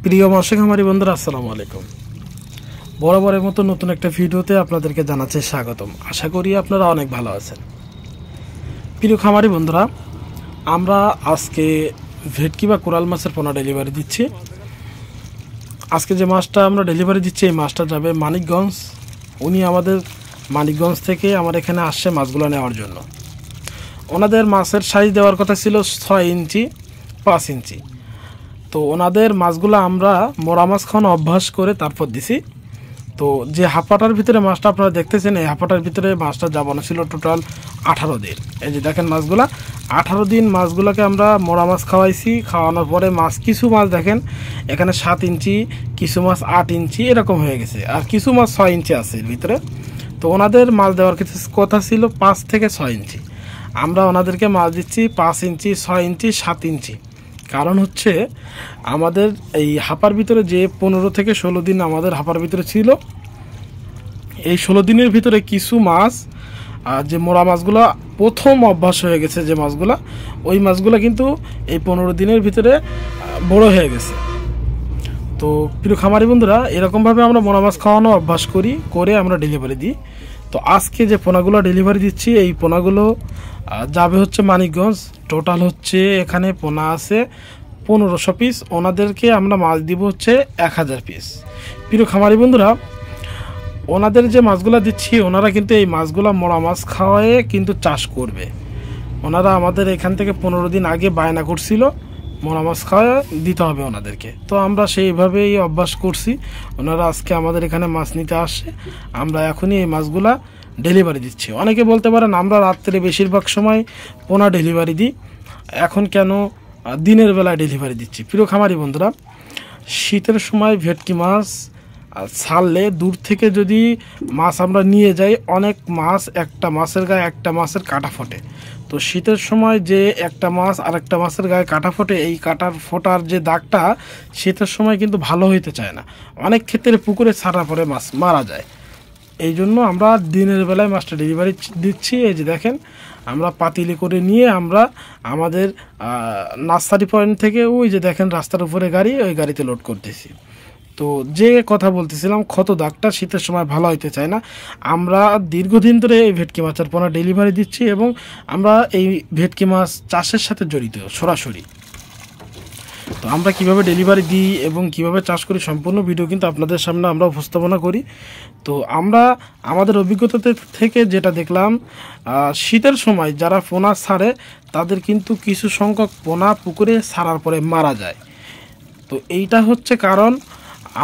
প্রিয় মৎস্য খামারি বন্ধুরা, আসসালামু আলাইকুম। বরাবরের মতো নতুন একটা ভিডিওতে আপনাদেরকে জানাচ্ছি স্বাগতম। আশা করি আপনারা অনেক ভালো আছেন। প্রিয় খামারি বন্ধুরা, আমরা আজকে ভেটকি বা কোরাল মাছের পোনা ডেলিভারি দিচ্ছি। আজকে যে মাছটা আমরা ডেলিভারি দিচ্ছি, এই মাছটা যাবে মানিকগঞ্জ। উনি আমাদের মানিকগঞ্জ থেকে আমার এখানে আসছে মাছগুলো নেওয়ার জন্য। ওনাদের মাছের সাইজ দেওয়ার কথা ছিল 6 ইঞ্চি 5 ইঞ্চি। তো ওনাদের মাছগুলো আমরা মোড়া মাছ খাওয়ানো অভ্যাস করে তারপর দিছি। তো যে হাঁপাটার ভিতরে মাছটা আপনারা দেখতেছেন, এই হাঁপাটার ভিতরে মাছটা যাবানো ছিল টোটাল 18 দিন। এই যে দেখেন মাছগুলা 18 দিন মাছগুলোকে আমরা মোড়া মাছ খাওয়াইছি। খাওয়ানোর পরে মাছ কিছু মাছ দেখেন এখানে 7 ইঞ্চি, কিছু মাছ 8 ইঞ্চি এরকম হয়ে গেছে, আর কিছু মাছ 6 ইঞ্চি আছে এর ভিতরে। তো ওনাদের মাছ দেওয়ার কথা ছিল 5 থেকে 6 ইঞ্চি। আমরা ওনাদেরকে মাছ দিচ্ছি 5 ইঞ্চি, 6 ইঞ্চি, 7 ইঞ্চি। কারণ হচ্ছে আমাদের এই হাঁপার ভিতরে যে 15 থেকে 16 দিন আমাদের হাঁপার ভিতরে ছিল, এই 16 দিনের ভিতরে কিছু মাছ যে মোড়া মাছগুলো প্রথম অভ্যাস হয়ে গেছে, যে মাছগুলো ওই মাছগুলো কিন্তু এই 15 দিনের ভিতরে বড় হয়ে গেছে। তো প্রিয় খামারি বন্ধুরা, এরকমভাবে আমরা মোড়া মাছ খাওয়ানো অভ্যাস করে আমরা ডেলিভারি দিই। তো আজকে যে পোনাগুলো ডেলিভারি দিচ্ছি, এই পোনাগুলো যাবে হচ্ছে মানিকগঞ্জ। টোটাল হচ্ছে এখানে পোনা আছে 1500 পিস। ওনাদেরকে আমরা মাছ দিব হচ্ছে 1000 পিস। প্রিয় খামারি বন্ধুরা, ওনাদের যে মাছগুলো দিচ্ছি, ওনারা কিন্তু এই মাছগুলো মোড়া মাছ খাওয়ায়ে কিন্তু চাষ করবে। ওনারা আমাদের এখান থেকে 15 দিন আগে বায়না করছিল মোড়া মাছ খাওয়া দিতে হবে ওনাদেরকে। তো আমরা সেইভাবেই অভ্যাস করছি। ওনারা আজকে আমাদের এখানে মাছ নিতে আসে, আমরা এখনই এই মাছগুলা ডেলিভারি দিচ্ছি। অনেকে বলতে পারেন আমরা রাত্রে বেশিরভাগ সময় পোনা ডেলিভারি দিই, এখন কেন দিনের বেলায় ডেলিভারি দিচ্ছি? প্রিয় খামারি বন্ধুরা, শীতের সময় ভেটকি মাছ ছাড়লে দূর থেকে যদি মাছ আমরা নিয়ে যাই, অনেক মাছ একটা মাছের গায়ে একটা মাছের কাঁটা ফোটে। তো শীতের সময় যে একটা মাছ আর একটা মাছের গায়ে কাঁটা ফোটে, এই কাঁটার ফোটার যে দাগটা শীতের সময় কিন্তু ভালো হইতে চায় না। অনেক ক্ষেত্রে পুকুরে ছাড়ার পরে মাছ মারা যায়। এই জন্য আমরা দিনের বেলায় মাছটা ডেলিভারি দিচ্ছি। এই যে দেখেন, আমরা পাতিলে করে নিয়ে আমরা আমাদের নার্সারি পয়েন্ট থেকে ওই যে দেখেন রাস্তার উপরে গাড়ি, ওই গাড়িতে লোড করতেছি। তো যে কথা বলতেছিলাম, ক্ষত দাগটা শীতের সময় ভালো হইতে চায় না। আমরা দীর্ঘদিন ধরে এই ভেটকি মাছের পোনা ডেলিভারি দিচ্ছি এবং আমরা এই ভেটকি মাছ চাষের সাথে জড়িত সরাসরি। তো আমরা কিভাবে ডেলিভারি দিই এবং কিভাবে চাষ করি সম্পূর্ণ ভিডিও কিন্তু আপনাদের সামনে আমরা উপস্থাপনা করি। তো আমরা আমাদের অভিজ্ঞতা থেকে যেটা দেখলাম, শীতের সময় যারা পোনা ছাড়ে তাদের কিন্তু কিছু সংখ্যক পোনা পুকুরে ছাড়ার পরে মারা যায়। তো এইটা হচ্ছে কারণ,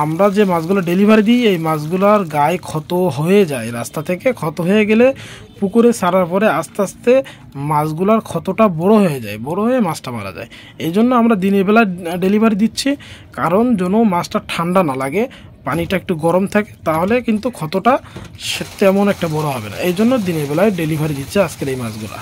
আমরা যে মাছগুলো ডেলিভারি দিই এই মাছগুলোর গায়ে ক্ষত হয়ে যায়। রাস্তা থেকে ক্ষত হয়ে গেলে পুকুরে ছাড়ার পরে আস্তে আস্তে মাছগুলোর ক্ষতটা বড় হয়ে যায়, বড় হয়ে মাছটা মারা যায়। এই জন্য আমরা দিনের বেলা ডেলিভারি দিচ্ছি, কারণ যেন মাছটা ঠান্ডা না লাগে, পানিটা একটু গরম থাকে, তাহলে কিন্তু ক্ষতটা তেমন একটা বড় হবে না। এই জন্য দিনের বেলায় ডেলিভারি দিচ্ছে আজকের এই মাছগুলো।